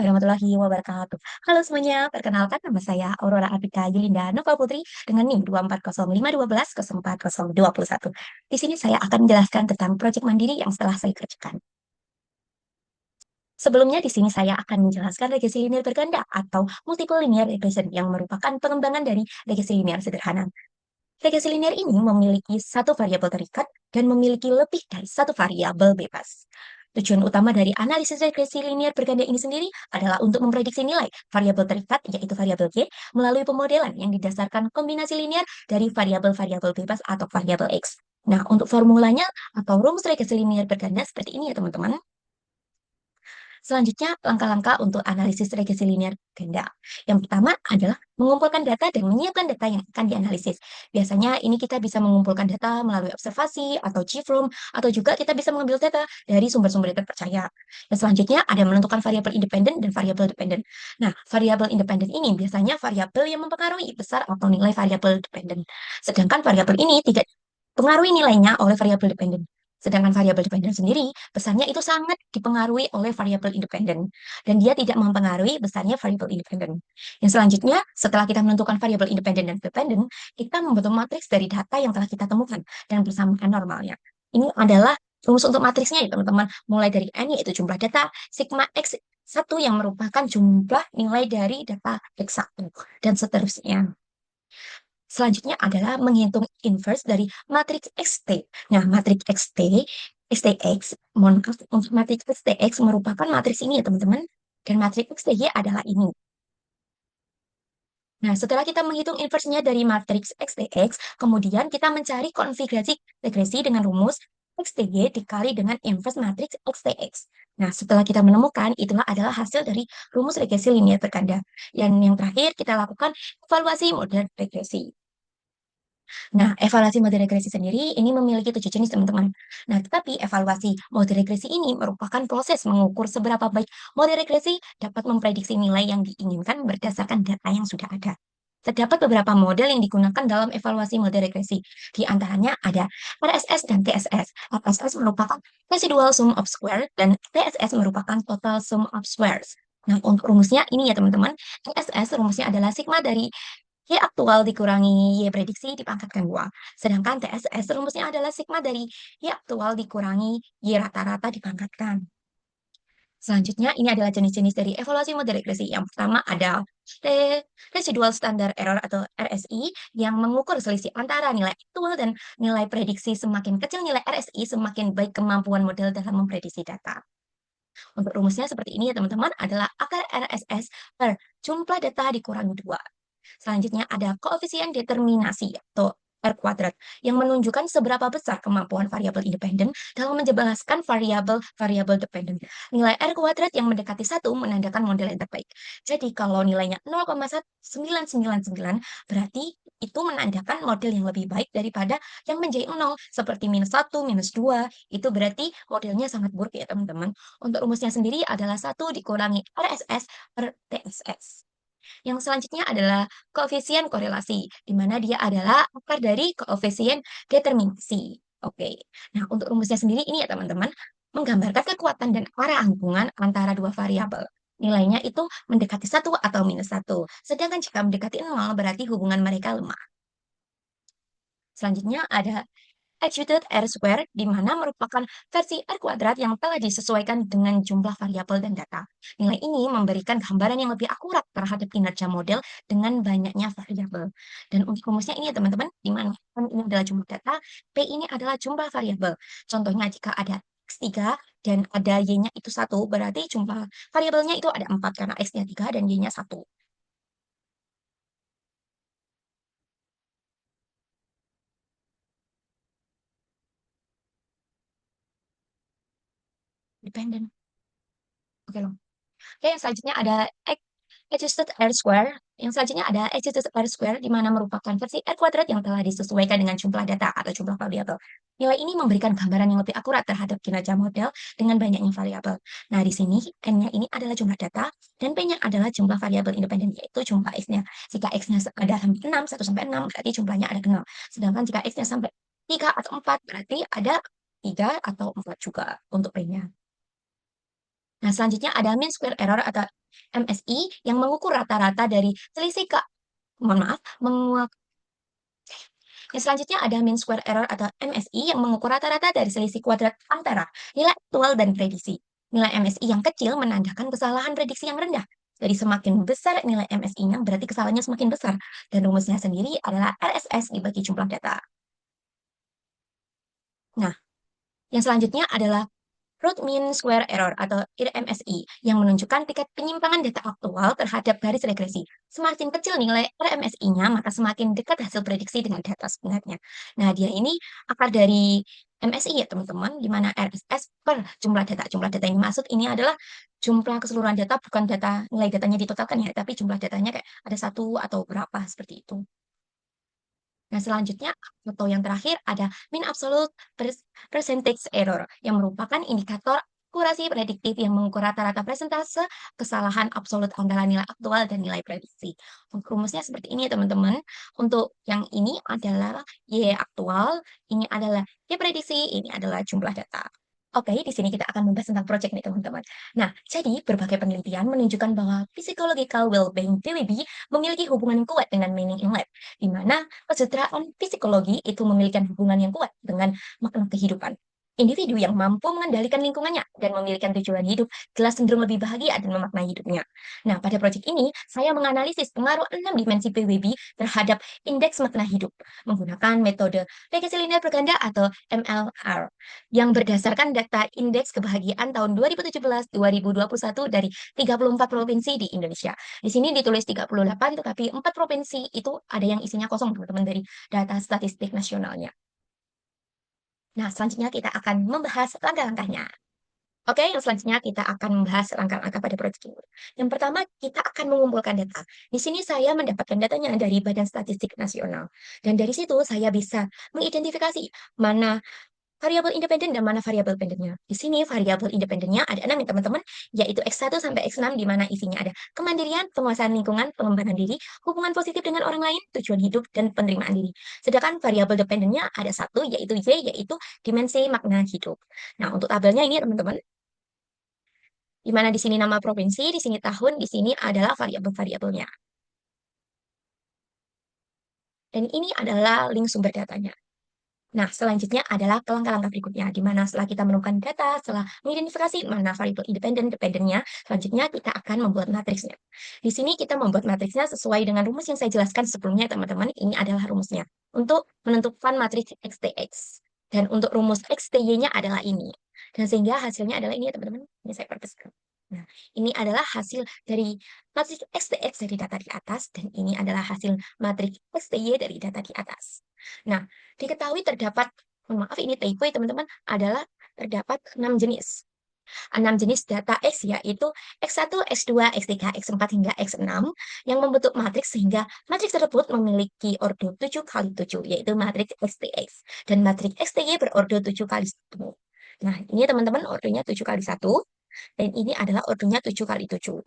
Warahmatullahi wabarakatuh. Halo semuanya, perkenalkan nama saya Aurora Ardika Yulinda Nova Putri dengan NIM 24051240021. Di sini saya akan menjelaskan tentang proyek mandiri yang setelah saya kerjakan. Sebelumnya di sini saya akan menjelaskan regresi linear berganda atau multiple linear regression yang merupakan pengembangan dari regresi linear sederhana. Regresi linear ini memiliki satu variabel terikat dan memiliki lebih dari satu variabel bebas. Tujuan utama dari analisis regresi linear berganda ini sendiri adalah untuk memprediksi nilai variabel terikat, yaitu variabel Y, melalui pemodelan yang didasarkan kombinasi linear dari variabel-variabel bebas atau variabel X. Nah, untuk formulanya atau rumus regresi linear berganda seperti ini ya teman-teman. Selanjutnya, langkah-langkah untuk analisis regresi linear ganda. Yang pertama adalah mengumpulkan data dan menyiapkan data yang akan dianalisis. Biasanya ini kita bisa mengumpulkan data melalui observasi atau GFLOM, atau juga kita bisa mengambil data dari sumber-sumber yang terpercaya. Dan selanjutnya ada menentukan variabel independen dan variabel dependen. Nah, variabel independen ini biasanya variabel yang mempengaruhi besar atau nilai variabel dependen. Sedangkan variabel ini tidak pengaruhi nilainya oleh variabel dependen. Sedangkan variabel dependen sendiri, besarnya itu sangat dipengaruhi oleh variabel independen. Dan dia tidak mempengaruhi besarnya variabel independen. Yang selanjutnya, setelah kita menentukan variabel independen dan dependen, kita membentuk matriks dari data yang telah kita temukan dan bersamaan normalnya. Ini adalah rumus untuk matriksnya ya teman-teman. Mulai dari N yaitu jumlah data, sigma X satu yang merupakan jumlah nilai dari data X1, dan seterusnya. Selanjutnya adalah menghitung inverse dari matriks XT. Nah, matriks XT, STX, mohon maaf, untuk matriks STX merupakan matriks ini ya teman-teman. Dan matriks XTY adalah ini. Nah, setelah kita menghitung inverse-nya dari matriks XTX, kemudian kita mencari konfigurasi regresi dengan rumus XTY dikali dengan inverse matriks XTX. Nah, setelah kita menemukan, itulah adalah hasil dari rumus regresi linear berganda. Dan yang terakhir, kita lakukan evaluasi model regresi. Nah, evaluasi model regresi sendiri ini memiliki 7 jenis, teman-teman. Nah, tetapi evaluasi model regresi ini merupakan proses mengukur seberapa baik model regresi dapat memprediksi nilai yang diinginkan berdasarkan data yang sudah ada. Terdapat beberapa model yang digunakan dalam evaluasi model regresi. Di antaranya ada RSS dan TSS. RSS merupakan residual sum of square dan TSS merupakan total sum of squares. Nah, untuk rumusnya ini ya teman-teman, TSS rumusnya adalah sigma dari Y aktual dikurangi Y prediksi dipangkatkan 2. Sedangkan TSS rumusnya adalah sigma dari Y aktual dikurangi Y rata-rata dipangkatkan. Selanjutnya, ini adalah jenis-jenis dari evaluasi model regresi. Yang pertama ada residual standard error atau RSI yang mengukur selisih antara nilai aktual dan nilai prediksi. Semakin kecil nilai RSI, semakin baik kemampuan model dalam memprediksi data. Untuk rumusnya seperti ini ya teman-teman, adalah akar RSS per jumlah data dikurangi 2. Selanjutnya ada koefisien determinasi atau R kuadrat yang menunjukkan seberapa besar kemampuan variabel independen dalam menjelaskan variabel-variabel dependen. Nilai R kuadrat yang mendekati 1 menandakan model yang terbaik. Jadi kalau nilainya 0,999 berarti itu menandakan model yang lebih baik daripada yang menjadi 0 seperti -1, -2, itu berarti modelnya sangat buruk ya teman-teman. Untuk rumusnya sendiri adalah 1 dikurangi RSS per TSS. Yang selanjutnya adalah koefisien korelasi, di mana dia adalah akar dari koefisien determinasi. Oke. Nah, untuk rumusnya sendiri ini ya teman-teman, menggambarkan kekuatan dan arah hubungan antara dua variabel. Nilainya itu mendekati 1 atau -1. Sedangkan jika mendekati 0, berarti hubungan mereka lemah. Selanjutnya ada Attributed R square, di mana merupakan versi R kuadrat yang telah disesuaikan dengan jumlah variabel dan data. Nilai ini memberikan gambaran yang lebih akurat terhadap kinerja model dengan banyaknya variabel. Dan untuk rumusnya ini ya teman-teman, di mana N ini adalah jumlah data, P ini adalah jumlah variabel. Contohnya jika ada X3 dan ada Y-nya itu 1, berarti jumlah variabelnya itu ada 4 karena X-nya 3 dan Y-nya 1. Dependen. Oke loh. Oke, yang selanjutnya ada adjusted R square. Yang selanjutnya ada adjusted R square, di mana merupakan versi R kuadrat yang telah disesuaikan dengan jumlah data atau jumlah variabel. Nilai ini memberikan gambaran yang lebih akurat terhadap kinerja model dengan banyaknya variabel. Nah, di sini N-nya ini adalah jumlah data, dan P-nya adalah jumlah variabel independen, yaitu jumlah X-nya. Jika X-nya ada 6, 1 sampai 6, berarti jumlahnya ada 0. Sedangkan jika X-nya sampai 3 atau 4, berarti ada 3 atau 4 juga untuk P-nya. Nah, selanjutnya ada mean square error atau MSI yang mengukur rata-rata dari selisih mohon maaf, yang selanjutnya ada mean square error atau MSI yang mengukur rata-rata dari selisih kuadrat antara nilai aktual dan prediksi. Nilai MSI yang kecil menandakan kesalahan prediksi yang rendah. Jadi semakin besar nilai MSI-nya, berarti kesalahannya semakin besar. Dan rumusnya sendiri adalah RSS dibagi jumlah data. Nah, yang selanjutnya adalah root mean square error atau RMSI yang menunjukkan tingkat penyimpangan data aktual terhadap garis regresi. Semakin kecil nilai RMSI-nya, maka semakin dekat hasil prediksi dengan data sebenarnya. Nah, dia ini akar dari MSI ya, teman-teman, di mana RSS per jumlah data. Jumlah data yang dimaksud ini adalah jumlah keseluruhan data, bukan data nilai datanya ditotalkan ya, tapi jumlah datanya kayak ada satu atau berapa, seperti itu. Nah, selanjutnya atau yang terakhir ada mean absolute percentage error yang merupakan indikator akurasi prediktif yang mengukur rata-rata persentase kesalahan absolut antara nilai aktual dan nilai prediksi. Rumusnya seperti ini ya teman-teman. Untuk yang ini adalah Y aktual, ini adalah Y prediksi, ini adalah jumlah data. Oke, di sini kita akan membahas tentang project nih teman-teman. Nah, jadi berbagai penelitian menunjukkan bahwa physiological well-being PWB memiliki hubungan yang kuat dengan meaning in life, di mana kesejahteraan psikologi itu memiliki hubungan yang kuat dengan makna kehidupan. Individu yang mampu mengendalikan lingkungannya dan memiliki tujuan hidup jelas cenderung lebih bahagia dan memaknai hidupnya. Nah, pada proyek ini, saya menganalisis pengaruh 6 dimensi PWB terhadap indeks makna hidup menggunakan metode regresi linear berganda atau MLR yang berdasarkan data indeks kebahagiaan tahun 2017-2021 dari 34 provinsi di Indonesia. Di sini ditulis 38, tetapi 4 provinsi itu ada yang isinya kosong, teman-teman, dari data statistik nasionalnya. Nah, selanjutnya kita akan membahas langkah-langkahnya. Oke, yang selanjutnya kita akan membahas langkah-langkah pada proyek ini. Yang pertama, kita akan mengumpulkan data. Di sini saya mendapatkan datanya dari Badan Statistik Nasional. Dan dari situ saya bisa mengidentifikasi mana variabel independen dan mana variabel dependennya. Di sini variabel independennya ada 6 ya teman-teman, yaitu X1 sampai X6 di mana isinya ada kemandirian, penguasaan lingkungan, pengembangan diri, hubungan positif dengan orang lain, tujuan hidup, dan penerimaan diri. Sedangkan variabel dependennya ada satu, yaitu Y, yaitu dimensi makna hidup. Nah, untuk tabelnya ini teman-teman, di mana di sini nama provinsi, di sini tahun, di sini adalah variabel-variabelnya. Dan ini adalah link sumber datanya. Nah, selanjutnya adalah ke langkah-langkah berikutnya, di mana setelah kita menemukan data, setelah mengidentifikasi mana variabel independen, dependennya, selanjutnya kita akan membuat matriksnya. Di sini kita membuat matriksnya sesuai dengan rumus yang saya jelaskan sebelumnya, teman-teman. Ini adalah rumusnya untuk menentukan matriks XTX. Dan untuk rumus XTY-nya adalah ini. Dan sehingga hasilnya adalah ini ya, teman-teman. Ini saya perpeskan. Nah, ini adalah hasil dari matriks XTX dari data di atas, dan ini adalah hasil matriks XTY dari data di atas. Nah, diketahui terdapat, mohon maaf ini typo ya teman-teman, adalah terdapat 6 jenis. 6 jenis data X yaitu X1, X2, X3, X4 hingga X6 yang membentuk matriks sehingga matriks tersebut memiliki ordo 7 kali 7 yaitu matriks XTX dan matriks XTY berordo 7 kali 1. Nah, ini teman-teman ordonya 7 kali 1 dan ini adalah ordonya 7 kali 7.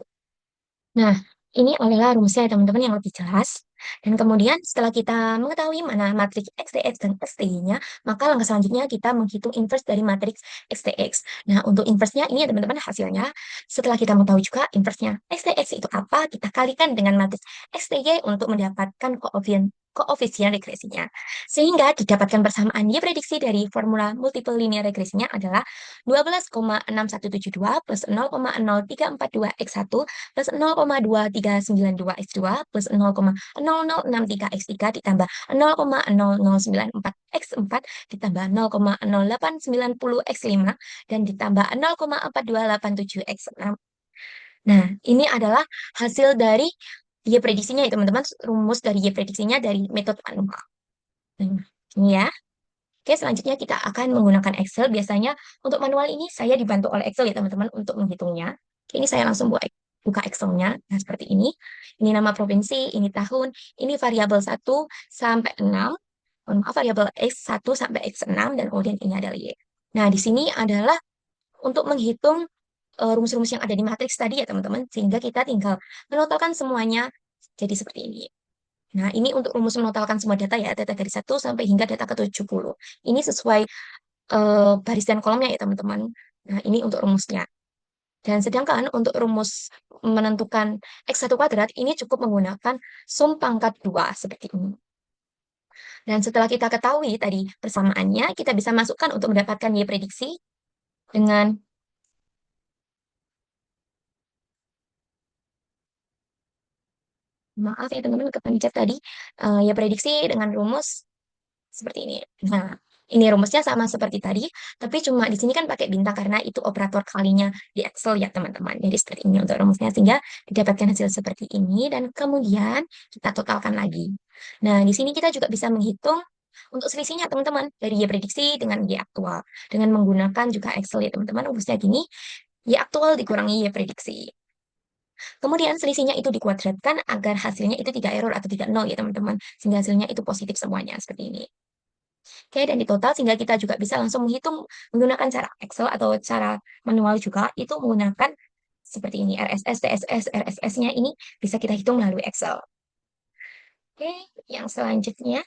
Nah, ini adalah rumusnya ya teman-teman yang lebih jelas. Dan kemudian setelah kita mengetahui mana matriks XTX dan XTY-nya, maka langkah selanjutnya kita menghitung inverse dari matriks XTX. Nah, untuk inverse-nya ini ya teman-teman hasilnya. Setelah kita mengetahui juga inverse-nya XTX itu apa, kita kalikan dengan matriks XTY untuk mendapatkan koefisien regresinya. Sehingga didapatkan persamaan Y prediksi dari formula multiple linear regresinya adalah 12,6172 plus 0,0342 X1 plus 0,2392 X2 plus 0,0063 X3 ditambah 0,0094 X4 ditambah 0,0890 X5 dan ditambah 0,4287 X6. Nah, ini adalah hasil dari Y prediksinya ya teman-teman, rumus dari Y prediksinya dari metode manual. Nah, ini ya. Oke, selanjutnya kita akan menggunakan Excel. Biasanya untuk manual ini saya dibantu oleh Excel ya teman-teman untuk menghitungnya. Oke, ini saya langsung buka Excel-nya. Nah, seperti ini. Ini nama provinsi, ini tahun, ini variabel 1 sampai 6. Mohon maaf, variabel X1 sampai X6, dan kemudian ini adalah Y. Nah, di sini adalah untuk menghitung rumus-rumus yang ada di matriks tadi ya teman-teman, sehingga kita tinggal menotalkan semuanya jadi seperti ini. Nah, ini untuk rumus menotalkan semua data ya, data dari 1 sampai hingga data ke-70. Ini sesuai baris dan kolomnya ya teman-teman. Nah, ini untuk rumusnya. Dan sedangkan untuk rumus menentukan X1 kuadrat ini cukup menggunakan sum pangkat 2 seperti ini. Dan setelah kita ketahui tadi persamaannya, kita bisa masukkan untuk mendapatkan Y prediksi dengan, maaf ya teman-teman kepencet tadi, Y prediksi dengan rumus seperti ini. Nah, ini rumusnya sama seperti tadi, tapi cuma di sini kan pakai bintang karena itu operator kalinya di Excel ya teman-teman. Jadi seperti ini untuk rumusnya sehingga didapatkan hasil seperti ini dan kemudian kita totalkan lagi. Nah, di sini kita juga bisa menghitung untuk selisihnya teman-teman dari Y prediksi dengan Y aktual dengan menggunakan juga Excel ya teman-teman. Rumusnya gini, Y aktual dikurangi Y prediksi. Kemudian selisihnya itu dikuadratkan agar hasilnya itu tidak error atau tidak nol ya teman-teman. Sehingga hasilnya itu positif semuanya seperti ini. Oke, dan di total sehingga kita juga bisa langsung menghitung menggunakan cara Excel atau cara manual juga itu menggunakan seperti ini RSS, TSS, RSS-nya ini bisa kita hitung melalui Excel. Oke, yang selanjutnya.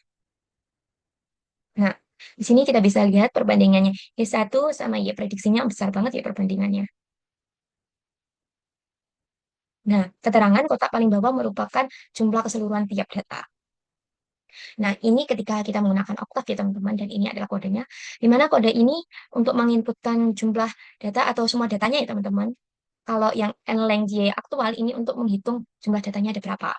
Nah, di sini kita bisa lihat perbandingannya Y1 sama Y prediksinya besar banget ya perbandingannya. Nah, keterangan kotak paling bawah merupakan jumlah keseluruhan tiap data. Nah, ini ketika kita menggunakan Octave ya teman-teman, dan ini adalah kodenya, di mana kode ini untuk menginputkan jumlah data atau semua datanya ya teman-teman. Kalau yang nlength Y aktual ini untuk menghitung jumlah datanya ada berapa.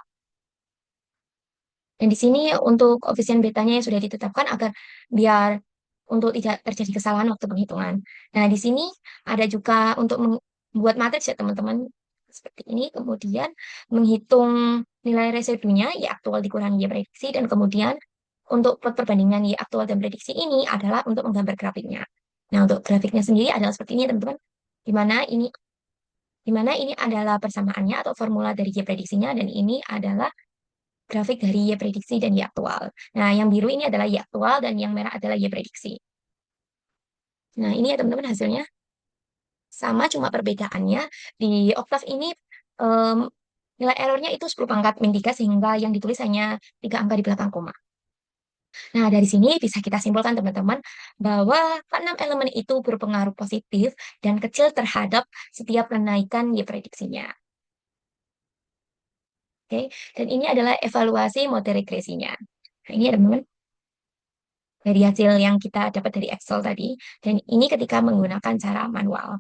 Dan di sini untuk koefisien betanya yang sudah ditetapkan agar biar untuk tidak terjadi kesalahan waktu penghitungan. Nah, di sini ada juga untuk membuat matriks ya teman-teman. Seperti ini, kemudian menghitung nilai residunya, Y aktual dikurangi Y prediksi, dan kemudian untuk plot perbandingan Y aktual dan prediksi ini adalah untuk menggambar grafiknya. Nah, untuk grafiknya sendiri adalah seperti ini teman-teman, di mana ini adalah persamaannya atau formula dari Y prediksinya, dan ini adalah grafik dari Y prediksi dan Y aktual. Nah, yang biru ini adalah Y aktual dan yang merah adalah Y prediksi. Nah, ini ya teman-teman hasilnya. Sama, cuma perbedaannya di Octave ini em, nilai errornya itu 10 pangkat min 3 sehingga yang ditulis hanya 3 angka di belakang koma. Nah, dari sini bisa kita simpulkan teman-teman bahwa keenam elemen itu berpengaruh positif dan kecil terhadap setiap kenaikan Y prediksinya. Oke, dan ini adalah evaluasi model regresinya. Nah, ini ya teman-teman dari hasil yang kita dapat dari Excel tadi, dan ini ketika menggunakan cara manual.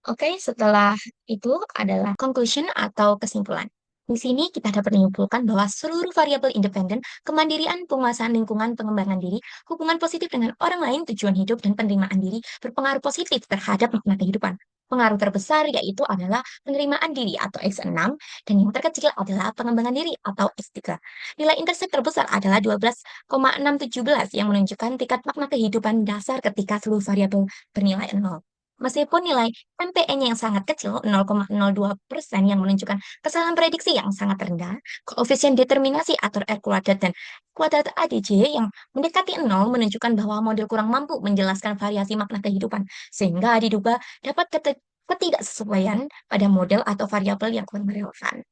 Oke, setelah itu adalah conclusion atau kesimpulan. Di sini kita dapat menyimpulkan bahwa seluruh variabel independen, kemandirian, penguasaan lingkungan, pengembangan diri, hubungan positif dengan orang lain, tujuan hidup, dan penerimaan diri berpengaruh positif terhadap makna kehidupan. Pengaruh terbesar yaitu adalah penerimaan diri atau X6, dan yang terkecil adalah pengembangan diri atau X3. Nilai intersek terbesar adalah 12,617 yang menunjukkan tingkat makna kehidupan dasar ketika seluruh variabel bernilai 0. Meskipun nilai MPN-nya yang sangat kecil, 0,02% yang menunjukkan kesalahan prediksi yang sangat rendah, koefisien determinasi atau R kuadrat dan kuadrat ADJ yang mendekati 0 menunjukkan bahwa model kurang mampu menjelaskan variasi makna kehidupan, sehingga diduga dapat ketidaksesuaian pada model atau variabel yang kurang relevan.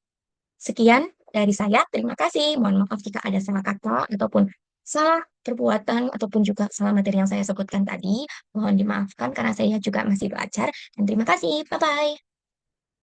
Sekian dari saya. Terima kasih. Mohon maaf jika ada salah kata ataupun salah perbuatan ataupun juga salah materi yang saya sebutkan tadi. Mohon dimaafkan karena saya juga masih belajar. Dan terima kasih. Bye-bye.